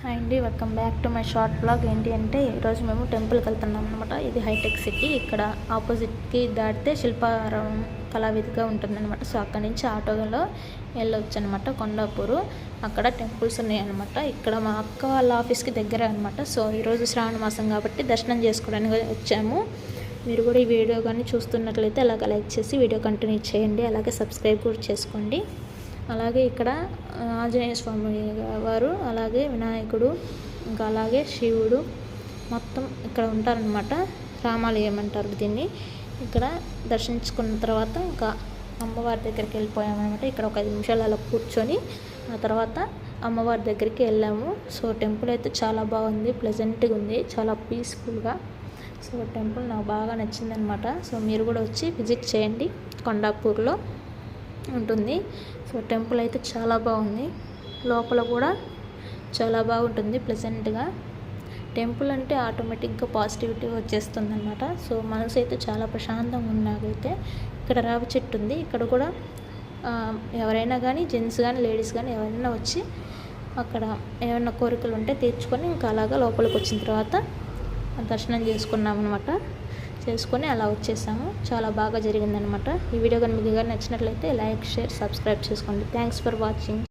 Hi అండి, welcome back to my short blog. ఏంటి అంటే ఈరోజు మేము టెంపుల్కి వెళ్తున్నాం అనమాట. ఇది హైటెక్ సిటీ. ఇక్కడ ఆపోజిట్కి దాటితే శిల్పారామం కళావేదిక ఉంటుందన్నమాట. సో అక్కడి నుంచి ఆటోలో వెళ్ళొచ్చు అనమాట. కొండాపూరు అక్కడ టెంపుల్స్ ఉన్నాయన్నమాట. ఇక్కడ మా అక్క వాళ్ళ ఆఫీస్కి దగ్గర అనమాట. సో ఈరోజు శ్రావణ మాసం కాబట్టి దర్శనం చేసుకోవడానికి వచ్చాము. మీరు కూడా ఈ వీడియో కానీ చూస్తున్నట్లయితే అలాగే లైక్ చేసి వీడియో కంటిన్యూ చేయండి. అలాగే సబ్స్క్రైబ్ కూడా చేసుకోండి. అలాగే ఇక్కడ ఆంజనేయ స్వామి వారు, అలాగే వినాయకుడు, ఇంకా అలాగే శివుడు మొత్తం ఇక్కడ ఉంటారనమాట. రామాలయం అంటారు దీన్ని. ఇక్కడ దర్శించుకున్న తర్వాత ఇంకా అమ్మవారి దగ్గరికి వెళ్ళిపోయామన్నమాట. ఇక్కడ ఒక 5 నిమిషాలు అలా కూర్చొని ఆ తర్వాత అమ్మవారి దగ్గరికి వెళ్ళాము. సో టెంపుల్ అయితే చాలా బాగుంది, ప్లెజెంట్గా ఉంది, చాలా పీస్ఫుల్గా. సో టెంపుల్ నాకు బాగా నచ్చిందనమాట. సో మీరు కూడా వచ్చి విజిట్ చేయండి. కొండాపూర్లో ఉంటుంది. సో టెంపుల్ అయితే చాలా బాగుంది. లోపల కూడా చాలా బాగుంటుంది, ప్లెజెంట్గా. టెంపుల్ అంటే ఆటోమేటిక్గా పాజిటివిటీ వచ్చేస్తుంది అనమాట. సో మనసు అయితే చాలా ప్రశాంతంగా ఉన్నాకైతే ఇక్కడ రావి చెట్టు ఉంది. ఇక్కడ కూడా ఎవరైనా కానీ జెంట్స్ కానీ లేడీస్ కానీ ఎవరైనా వచ్చి అక్కడ ఏమైనా కోరికలు ఉంటే తీర్చుకొని ఇంకా అలాగా లోపలికి వచ్చిన తర్వాత దర్శనం చేసుకున్నాం అనమాట. చేసుకొని అలా వచ్చేసాము. చాలా బాగా జరిగిందనమాట. ఈ వీడియో కానీ మీకు కానీ నచ్చినట్లయితే లైక్, షేర్, సబ్స్క్రైబ్ చేసుకోండి. Thanks for watching.